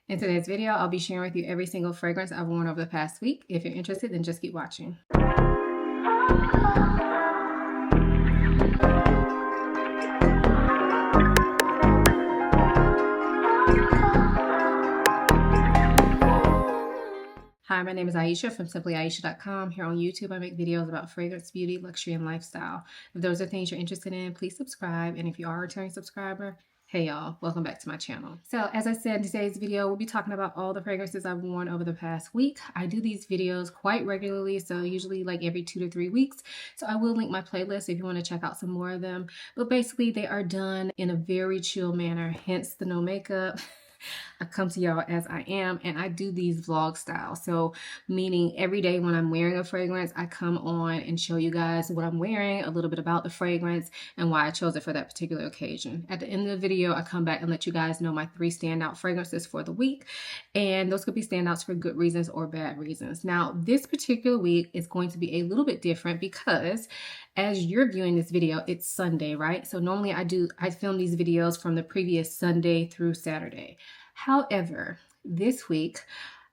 In today's video, I'll be sharing with you every single fragrance I've worn over the past week. If you're interested, then just keep watching. Hi, my name is Ayesha from simplyayesha.com. Here on YouTube, I make videos about fragrance, beauty, luxury, and lifestyle. If those are things you're interested in, please subscribe. And if you are a returning subscriber, hey y'all, welcome back to my channel. So as I said in today's video, we'll be talking about all the fragrances I've worn over the past week. I do these videos quite regularly, so usually like every 2 to 3 weeks. So I will link my playlist if you want to check out some more of them. But basically they are done in a very chill manner, hence the no makeup. I come to y'all as I am, and I do these vlog style. So meaning every day when I'm wearing a fragrance, I come on and show you guys what I'm wearing, a little bit about the fragrance and why I chose it for that particular occasion. At the end of the video, I come back and let you guys know my 3 standout fragrances for the week. And those could be standouts for good reasons or bad reasons. Now, this particular week is going to be a little bit different because as you're viewing this video, it's Sunday, right? So normally I film these videos from the previous Sunday through Saturday. However, this week,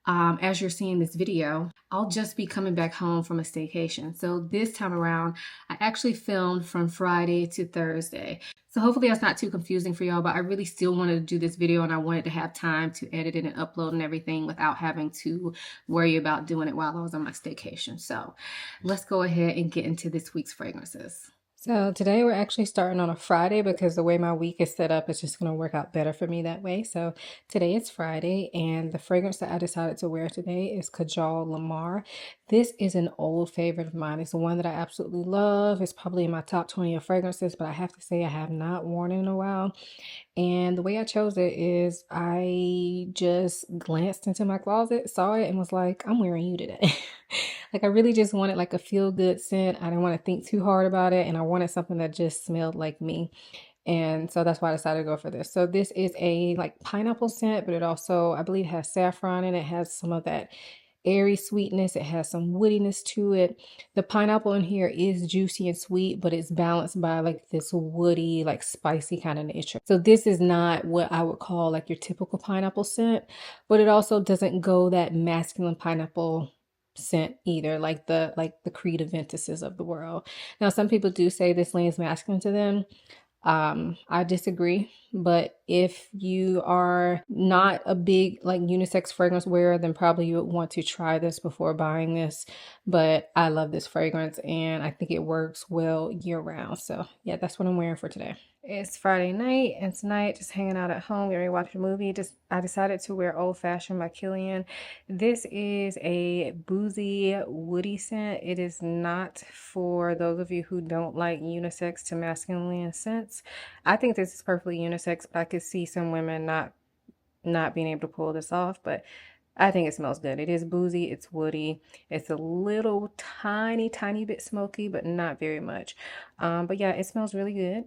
as you're seeing this video, I'll just be coming back home from a staycation. So this time around, I actually filmed from Friday to Thursday. So hopefully that's not too confusing for y'all, but I really still wanted to do this video and I wanted to have time to edit it and upload and everything without having to worry about doing it while I was on my staycation. So let's go ahead and get into this week's fragrances. So today we're actually starting on a Friday because the way my week is set up, it's just going to work out better for me that way. So today is Friday, and the fragrance that I decided to wear today is Kajal Lamar. This is an old favorite of mine. It's one that I absolutely love. It's probably in my top 20 of fragrances, but I have to say I have not worn it in a while. And the way I chose it is I just glanced into my closet, saw it, and was like, I'm wearing you today. Like I really just wanted like a feel-good scent. I didn't want to think too hard about it, and I wanted something that just smelled like me. And so that's why I decided to go for this. So this is a like pineapple scent, but it also, I believe, has saffron in it. It has some of that airy sweetness. It has some woodiness to it. The pineapple in here is juicy and sweet, but it's balanced by like this woody, like spicy kind of nature. So this is not what I would call like your typical pineapple scent, but it also doesn't go that masculine pineapple scent either, like the Creed Aventuses of the world. Now, some people do say this leans masculine to them. I disagree, but if you are not a big like unisex fragrance wearer, then probably you would want to try this before buying this. But I love this fragrance and I think it works well year round. So yeah, that's what I'm wearing for today. It's Friday night and tonight just hanging out at home, getting ready to watch a movie. I decided to wear Old Fashioned by Killian. This is a boozy woody scent. It is not for those of you who don't like unisex to masculine scents. I think this is perfectly unisex, but I could see some women not being able to pull this off, but I think it smells good. It is boozy, it's woody, it's a little tiny bit smoky, but not very much. But yeah, it smells really good.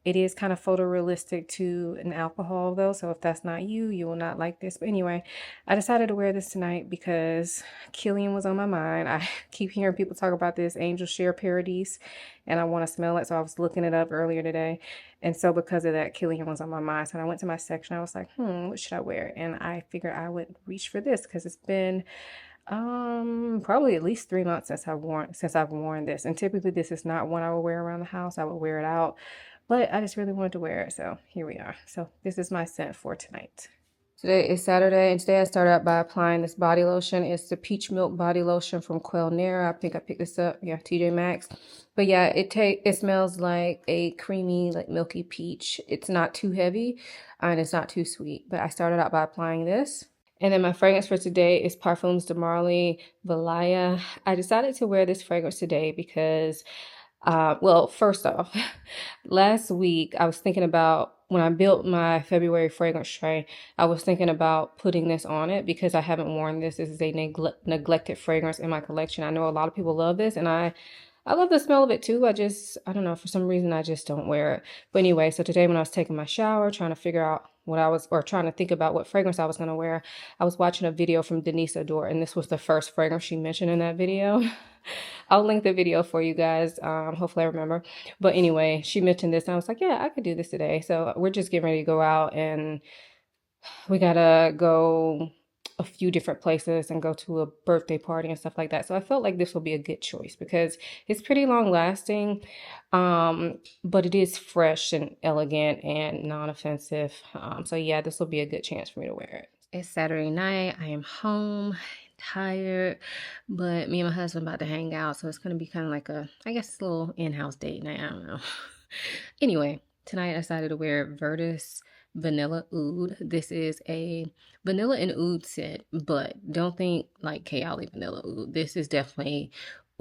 It is kind of photorealistic to an alcohol though, so if that's not you, you will not like this. But anyway, I decided to wear this tonight because Killian was on my mind. I keep hearing people talk about this Angel Share Paradise, and I want to smell it, so I was looking it up earlier today. And so because of that, Killian was on my mind. So when I went to my section, I was like, what should I wear? And I figured I would reach for this because it's been probably at least 3 months since I've worn this. And typically this is not one I would wear around the house. I would wear it out. But I just really wanted to wear it, so here we are. So this is my scent for tonight. Today is Saturday, and today I started out by applying this body lotion. It's the Peach Milk Body Lotion from Nair. I think I picked this up, yeah, TJ Maxx. But yeah, it smells like a creamy, like milky peach. It's not too heavy, and it's not too sweet. But I started out by applying this. And then my fragrance for today is Parfums de Marly Valaya. I decided to wear this fragrance today because well, first off, last week I was thinking about when I built my February fragrance tray, I was thinking about putting this on it because I haven't worn this. This is a neglected fragrance in my collection. I know a lot of people love this and I love the smell of it too. I don't know, for some reason I just don't wear it. But anyway, so today when I was taking my shower, trying to figure out trying to think about what fragrance I was going to wear, I was watching a video from Denise Adore, and this was the first fragrance she mentioned in that video. I'll link the video for you guys. Hopefully I remember. But anyway, she mentioned this and I was like, yeah, I could do this today. So we're just getting ready to go out and we gotta go a few different places and go to a birthday party and stuff like that. So I felt like this will be a good choice because it's pretty long lasting, but it is fresh and elegant and non-offensive. So yeah, this will be a good chance for me to wear it. It's Saturday night. I am home, tired, but me and my husband about to hang out. So it's gonna be kind of like I guess, a little in-house date night. I don't know. Anyway, tonight I decided to wear Virtus Vanilla Oud. This is a vanilla and oud scent, but don't think like Kayali Vanilla Oud. This is definitely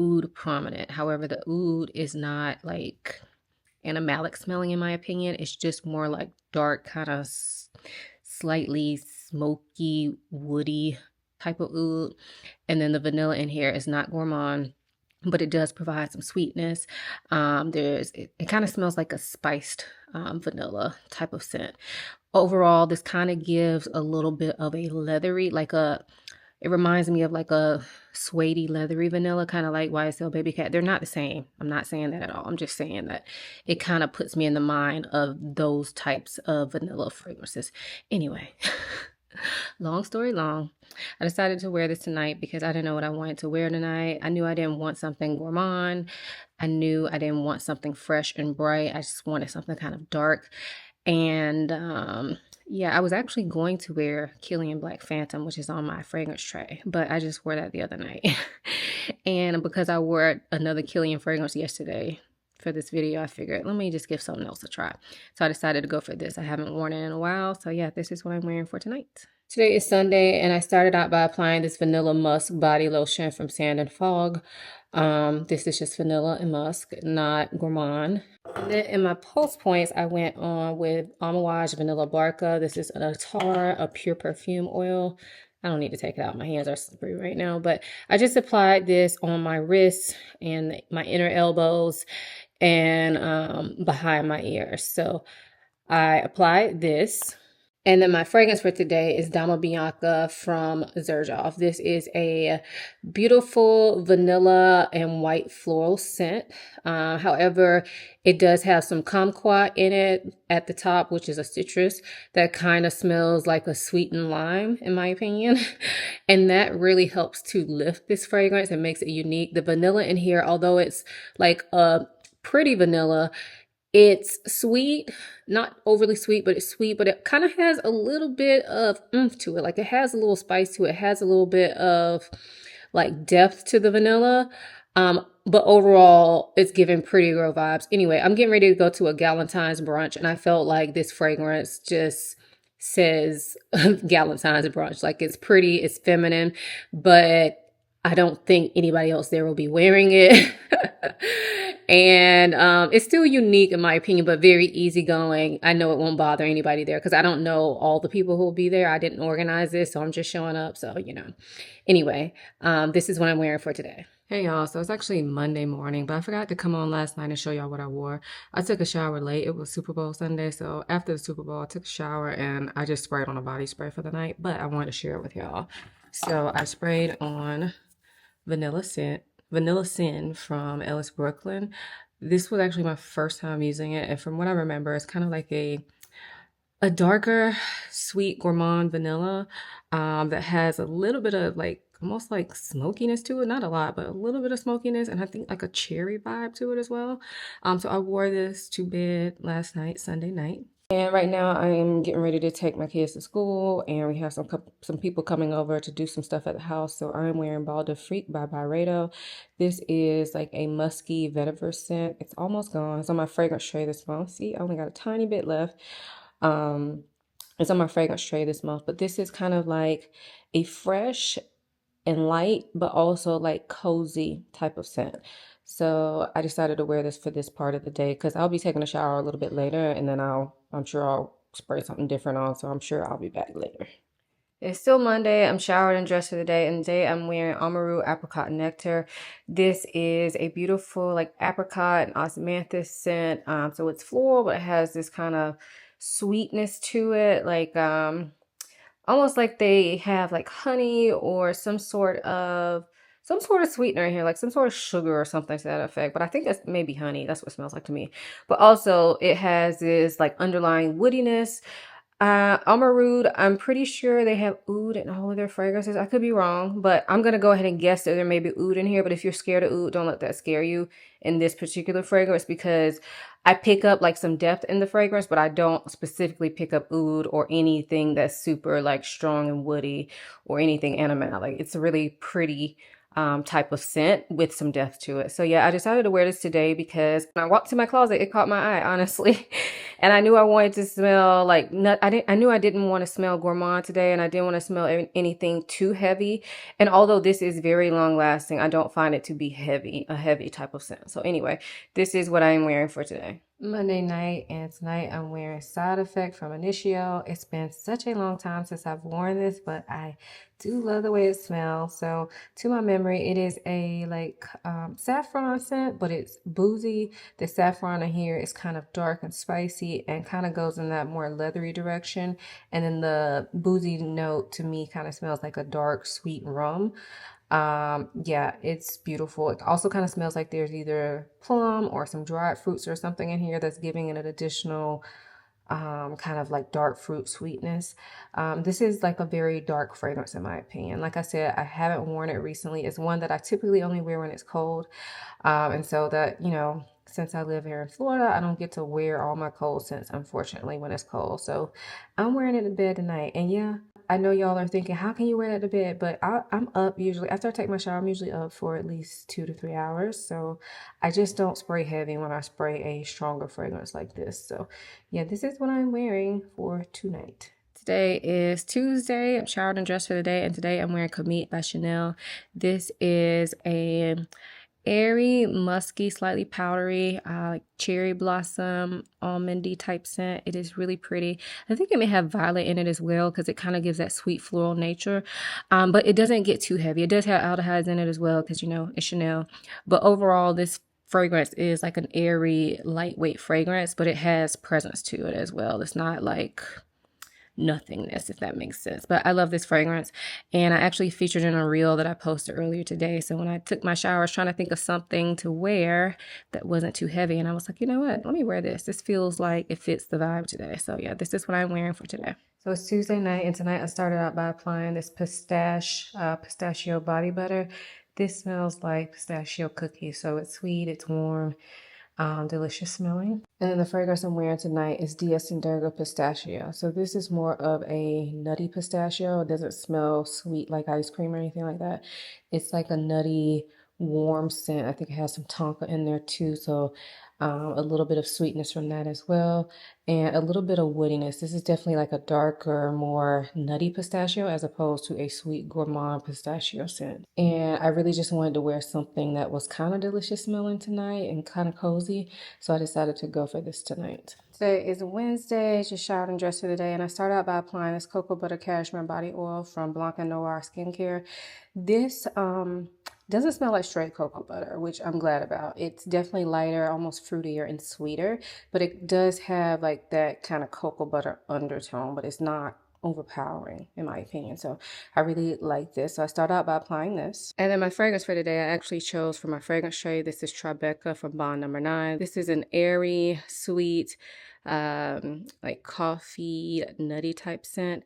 oud prominent. However, the oud is not like animalic smelling in my opinion. It's just more like dark, kind of slightly smoky, woody type of oud. And then the vanilla in here is not gourmand, but it does provide some sweetness. It kind of smells like a spiced vanilla type of scent. Overall, this kind of gives a little bit of a leathery, it reminds me of like a suede leathery vanilla, kind of like YSL Baby Cat. They're not the same. I'm not saying that at all. I'm just saying that it kind of puts me in the mind of those types of vanilla fragrances. Anyway, long story long, I decided to wear this tonight because I didn't know what I wanted to wear tonight. I knew I didn't want something gourmand. I knew I didn't want something fresh and bright. I just wanted something kind of dark. And yeah, I was actually going to wear Killian Black Phantom, which is on my fragrance tray, but I just wore that the other night. And because I wore another Killian fragrance yesterday for this video, I figured, let me just give something else a try. So I decided to go for this. I haven't worn it in a while. So yeah, this is what I'm wearing for tonight. Today is Sunday, and I started out by applying this Vanilla Musk body lotion from Sand and Fog. This is just vanilla and musk, not gourmand. And then in my pulse points, I went on with Amouage Vanilla Barca. This is an Attar, a pure perfume oil. I don't need to take it out. My hands are slippery right now, but I just applied this on my wrists and my inner elbows and behind my ears. So I applied this. And then my fragrance for today is Dama Bianca from Xerjoff. This is a beautiful vanilla and white floral scent. However, it does have some kumquat in it at the top, which is a citrus that kind of smells like a sweetened lime, in my opinion. And that really helps to lift this fragrance and makes it unique. The vanilla in here, although it's like a pretty vanilla, it's sweet, not overly sweet, but it's sweet, but it kind of has a little bit of oomph to it. Like it has a little spice to it. It has a little bit of like depth to the vanilla. But overall, it's giving pretty girl vibes. Anyway, I'm getting ready to go to a Galentine's brunch, and I felt like this fragrance just says Galentine's brunch. Like it's pretty, it's feminine, but I don't think anybody else there will be wearing it. And it's still unique in my opinion, but very easygoing. I know it won't bother anybody there because I don't know all the people who will be there. I didn't organize this, so I'm just showing up. So, you know, anyway, this is what I'm wearing for today. Hey y'all, so it's actually Monday morning, but I forgot to come on last night and show y'all what I wore. I took a shower late. It was Super Bowl Sunday, so after the Super Bowl, I took a shower and I just sprayed on a body spray for the night, but I wanted to share it with y'all. So I sprayed on Vanilla Sin from Ellis Brooklyn. This was actually my first time using it, and from what I remember, it's kind of like a darker, sweet gourmand vanilla that has a little bit of like almost like smokiness to it. Not a lot, but a little bit of smokiness, and I think like a cherry vibe to it as well. So I wore this to bed last night, Sunday night. And right now I am getting ready to take my kids to school, and we have some people coming over to do some stuff at the house. So I'm wearing Ball de Freak by Byredo. This is like a musky vetiver scent. It's almost gone. It's on my fragrance tray this month. See, I only got a tiny bit left. It's on my fragrance tray this month, but this is kind of like a fresh and light, but also like cozy type of scent. So I decided to wear this for this part of the day because I'll be taking a shower a little bit later, and then I'm sure I'll spray something different on. So I'm sure I'll be back later. It's still Monday. I'm showered and dressed for the day, and today I'm wearing Amaru Apricot Nectar. This is a beautiful like apricot and osmanthus scent. So it's floral, but it has this kind of sweetness to it, like almost like they have like honey or some sort of sweetener in here, like some sort of sugar or something to that effect. But I think that's maybe honey. That's what it smells like to me. But also it has this like underlying woodiness. Amarude, I'm pretty sure they have oud in all of their fragrances. I could be wrong, but I'm gonna go ahead and guess that there may be oud in here. But if you're scared of oud, don't let that scare you in this particular fragrance, because I pick up like some depth in the fragrance, but I don't specifically pick up oud or anything that's super like strong and woody or anything animalic. It's a really pretty type of scent with some depth to it. So yeah, I decided to wear this today because when I walked to my closet, it caught my eye, honestly. And I knew I wanted to smell like I knew I didn't want to smell gourmand today, and I didn't want to smell anything too heavy. And although this is very long lasting, I don't find it to be a heavy type of scent. So anyway, this is what I am wearing for today. Monday night, and tonight I'm wearing Side Effect from Initio. It's been such a long time since I've worn this, but I do love the way it smells. So to my memory, it is a like saffron scent, but it's boozy. The saffron in here is kind of dark and spicy and kind of goes in that more leathery direction. And then the boozy note to me kind of smells like a dark sweet rum. Yeah, it's beautiful. It also kind of smells like there's either plum or some dried fruits or something in here that's giving it an additional kind of like dark fruit sweetness. This is like a very dark fragrance in my opinion. Like I said, I haven't worn it recently. It's one that I typically only wear when it's cold. And so that, you know, since I live here in Florida, I don't get to wear all my cold scents, unfortunately, when it's cold. So I'm wearing it to bed tonight. And yeah, I know y'all are thinking, how can you wear that to bed? But I'm up usually. After I take my shower, I'm usually up for at least 2 to 3 hours. So I just don't spray heavy when I spray a stronger fragrance like this. So yeah, this is what I'm wearing for tonight. Today is Tuesday. I'm showered and dressed for the day. And today I'm wearing Commit by Chanel. This is a airy, musky, slightly powdery, like cherry blossom, almondy type scent. It is really pretty. I think it may have violet in it as well because it kind of gives that sweet floral nature. But it doesn't get too heavy. It does have aldehydes in it as well because, you know, it's Chanel. But overall, this fragrance is like an airy, lightweight fragrance, but it has presence to it as well. It's not like nothingness, if that makes sense. But I love this fragrance, and I actually featured in a reel that I posted earlier today. So when I took my shower, I was trying to think of something to wear that wasn't too heavy, and I was like, you know what, let me wear this. This feels like it fits the vibe today. So yeah, this is what I'm wearing for today. So it's Tuesday night, and tonight I started out by applying this pistachio body butter. This smells like pistachio cookies, so it's sweet, it's warm, delicious smelling. And then the fragrance I'm wearing tonight is Dias Dergo Pistachio. So this is more of a nutty pistachio. It doesn't smell sweet like ice cream or anything like that. It's like a nutty, warm scent. I think it has some tonka in there too. So a little bit of sweetness from that as well. And a little bit of woodiness. This is definitely like a darker, more nutty pistachio as opposed to a sweet gourmand pistachio scent. And I really just wanted to wear something that was kind of delicious smelling tonight and kind of cozy. So I decided to go for this tonight. Today is Wednesday, just showered and dressed for the day, and I started out by applying this cocoa butter cashmere body oil from Blanc & Noir Skincare. This doesn't smell like straight cocoa butter, which I'm glad about. It's definitely lighter, almost fruitier and sweeter, but it does have like that kind of cocoa butter undertone, but it's not overpowering in my opinion. So I really like this. So I start out by applying this. And then my fragrance for today, I actually chose for my fragrance shade. This is Tribeca from Bond Number 9. This is an airy, sweet, like coffee, nutty type scent.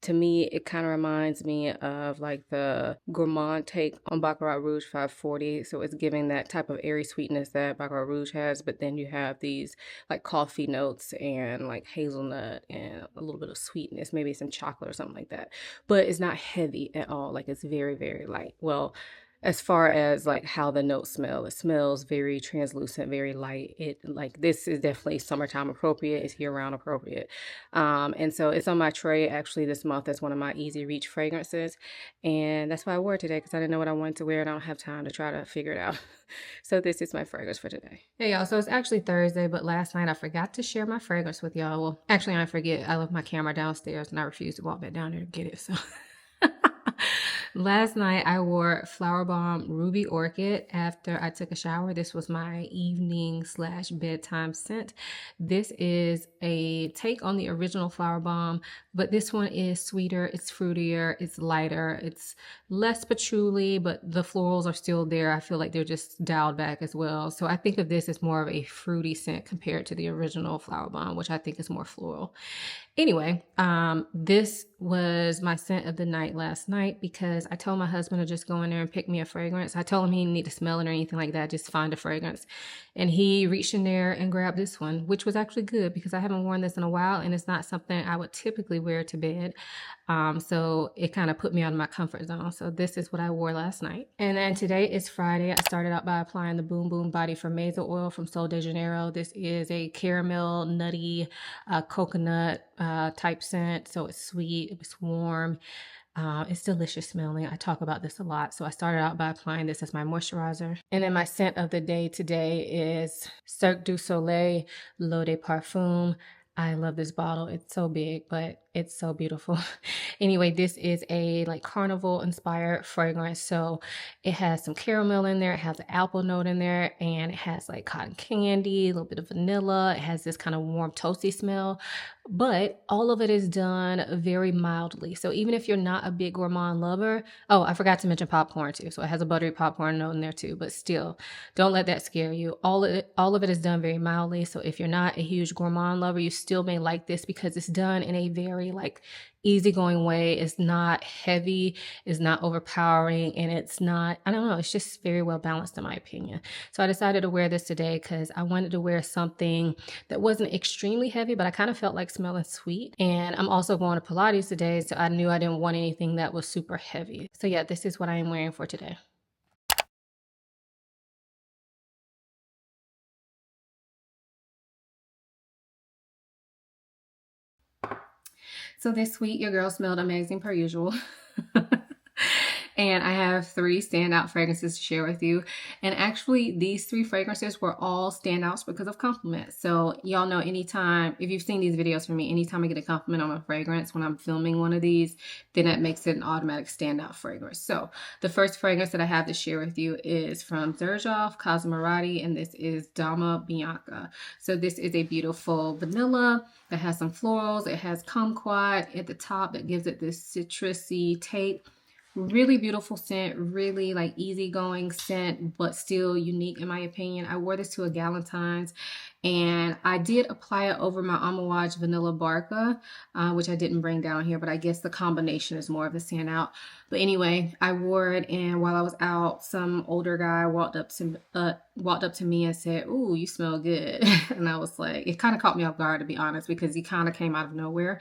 To me, it kind of reminds me of like the gourmand take on Baccarat Rouge 540. So it's giving that type of airy sweetness that Baccarat Rouge has, but then you have these like coffee notes and like hazelnut and a little bit of sweetness, maybe some chocolate or something like that. But it's not heavy at all. Like it's very, very light. Well, as far as like how the notes smell, it smells very translucent, very light. It like this is definitely summertime appropriate. It's year-round appropriate. And so it's on my tray actually this month as one of my easy reach fragrances. And that's why I wore it today because I didn't know what I wanted to wear and I don't have time to try to figure it out. So this is my fragrance for today. Hey y'all, so it's actually Thursday, but last night I forgot to share my fragrance with y'all. Well, actually I forget. I left my camera downstairs and I refused to walk back down there to get it. So Last night I wore Flower Bomb Ruby Orchid after I took a shower. This was my evening slash bedtime scent. This is a take on the original Flower Bomb, but this one is sweeter, it's fruitier, it's lighter, it's less patchouli, but the florals are still there. I feel like they're just dialed back as well. So I think of this as more of a fruity scent compared to the original Flower Bomb, which I think is more floral. Anyway, this was my scent of the night last night because I told my husband to just go in there and pick me a fragrance. I told him he didn't need to smell it or anything like that, just find a fragrance. And he reached in there and grabbed this one, which was actually good because I haven't worn this in a while and it's not something I would typically wear to bed. So it kind of put me out of my comfort zone. So this is what I wore last night. And then today is Friday. I started out by applying the Boom Boom Body Formeza oil from Sol de Janeiro. This is a caramel, nutty, coconut type scent. So it's sweet, it's warm. It's delicious smelling. I talk about this a lot. So I started out by applying this as my moisturizer. And then my scent of the day today is Cirque du Soleil L'Eau de Parfum. I love this bottle. It's so big, but it's so beautiful. Anyway, this is a like carnival inspired fragrance. So it has some caramel in there. It has an apple note in there and it has like cotton candy, a little bit of vanilla. It has this kind of warm toasty smell, but all of it is done very mildly. So even if you're not a big gourmand lover, oh, I forgot to mention popcorn too. So it has a buttery popcorn note in there too, but still don't let that scare you. All of it is done very mildly. So if you're not a huge gourmand lover, you still may like this because it's done in a very like easygoing way. It's not heavy, it's not overpowering, and it's not, I don't know, it's just very well balanced in my opinion. So I decided to wear this today because I wanted to wear something that wasn't extremely heavy, but I kind of felt like smelling sweet. And I'm also going to Pilates today, so I knew I didn't want anything that was super heavy. So yeah, this is what I am wearing for today. So this week, your girl smelled amazing per usual. And I have 3 standout fragrances to share with you. And actually, these 3 fragrances were all standouts because of compliments. So y'all know anytime, if you've seen these videos from me, anytime I get a compliment on a fragrance when I'm filming one of these, then that makes it an automatic standout fragrance. So the first fragrance that I have to share with you is from Xerjoff Cosmoratti, and this is Dama Bianca. So this is a beautiful vanilla that has some florals. It has kumquat at the top that gives it this citrusy take. Really beautiful scent, really like easygoing scent, but still unique in my opinion. I wore this to a Galentine's and I did apply it over my Amouage Vanilla Barca, which I didn't bring down here, but I guess the combination is more of a standout. But anyway, I wore it, and while I was out, some older guy walked up to me and said, "Ooh, you smell good." And I was like, it kind of caught me off guard, to be honest, because he kind of came out of nowhere.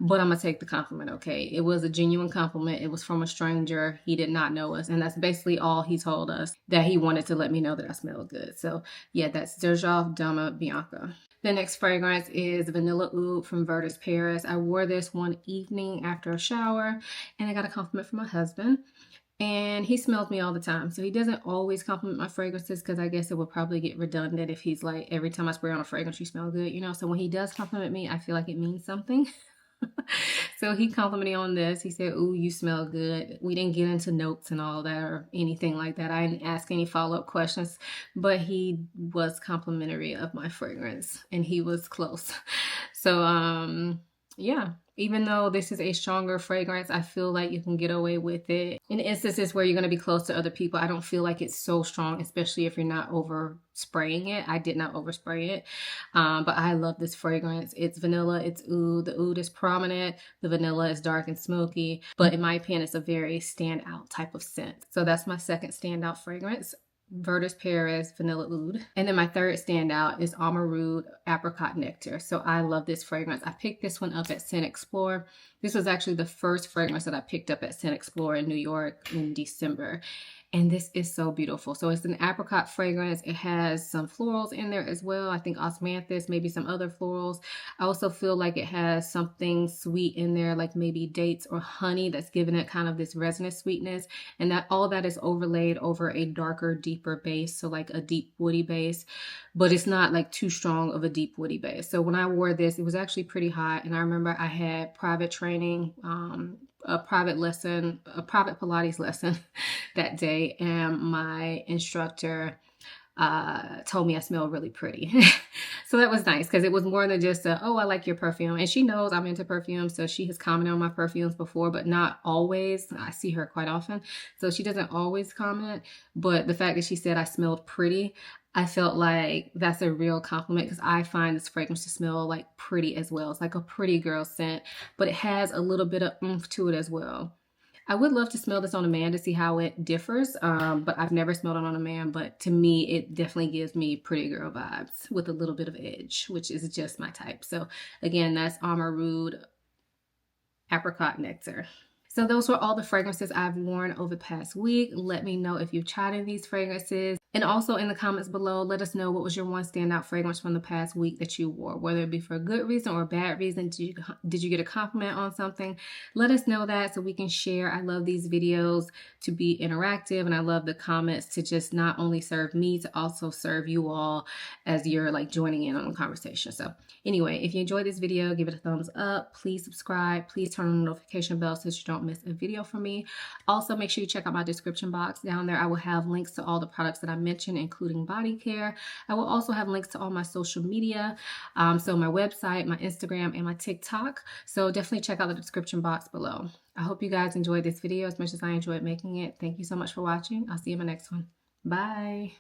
But I'm going to take the compliment, okay? It was a genuine compliment. It was from a stranger. He did not know us. And that's basically all he told us, that he wanted to let me know that I smelled good. So yeah, that's Xerjoff Dama Bianca. The next fragrance is Vanilla Oud from Virtus Paris. I wore this one evening after a shower and I got a compliment from my husband. And he smells me all the time. So he doesn't always compliment my fragrances because I guess it would probably get redundant if he's like, every time I spray on a fragrance, you smell good, you know? So when he does compliment me, I feel like it means something. So he complimented me on this. He said, "Ooh, you smell good." We didn't get into notes and all that or anything like that. I didn't ask any follow-up questions, but he was complimentary of my fragrance and he was close. So, yeah, even though this is a stronger fragrance, I feel like you can get away with it. In instances where you're going to be close to other people, I don't feel like it's so strong, especially if you're not over spraying it. I did not overspray it, but I love this fragrance. It's vanilla, it's oud. The oud is prominent. The vanilla is dark and smoky, but in my opinion, it's a very standout type of scent. So that's my second standout fragrance. Virtus Paris Vanilla Oud. And then my third standout is Amarud Apricot Nectar. So I love this fragrance. I picked this one up at Scent Explore. This was actually the first fragrance that I picked up at Scent Explore in New York in December. And this is so beautiful. So it's an apricot fragrance. It has some florals in there as well. I think osmanthus, maybe some other florals. I also feel like it has something sweet in there, like maybe dates or honey that's giving it kind of this resinous sweetness. And that all that is overlaid over a darker, deeper base. So like a deep woody base, but it's not like too strong of a deep woody base. So when I wore this, it was actually pretty hot. And I remember I had private training a private lesson, a private Pilates lesson that day, and my instructor told me I smelled really pretty. So that was nice because it was more than just a, oh, I like your perfume. And she knows I'm into perfume. So she has commented on my perfumes before, but not always. I see her quite often. So she doesn't always comment. But the fact that she said I smelled pretty, I felt like that's a real compliment because I find this fragrance to smell like pretty as well. It's like a pretty girl scent, but it has a little bit of oomph to it as well. I would love to smell this on a man to see how it differs, but I've never smelled it on a man. But to me, it definitely gives me pretty girl vibes with a little bit of edge, which is just my type. So again, that's Amarud Apricot Nectar. So those were all the fragrances I've worn over the past week. Let me know if you've tried any of these fragrances. And also in the comments below, let us know what was your one standout fragrance from the past week that you wore, whether it be for a good reason or a bad reason. Did you get a compliment on something? Let us know that so we can share. I love these videos to be interactive, and I love the comments to just not only serve me, to also serve you all as you're like joining in on the conversation. So anyway, if you enjoyed this video, give it a thumbs up. Please subscribe. Please turn on the notification bell so that you don't miss a video from me. Also, make sure you check out my description box. Down there, I will have links to all the products that I mentioned, including body care. I will also have links to all my social media, so my website, my Instagram, and my TikTok. So definitely check out the description box below. I hope you guys enjoyed this video as much as I enjoyed making it. Thank you so much for watching. I'll see you in my next one. Bye.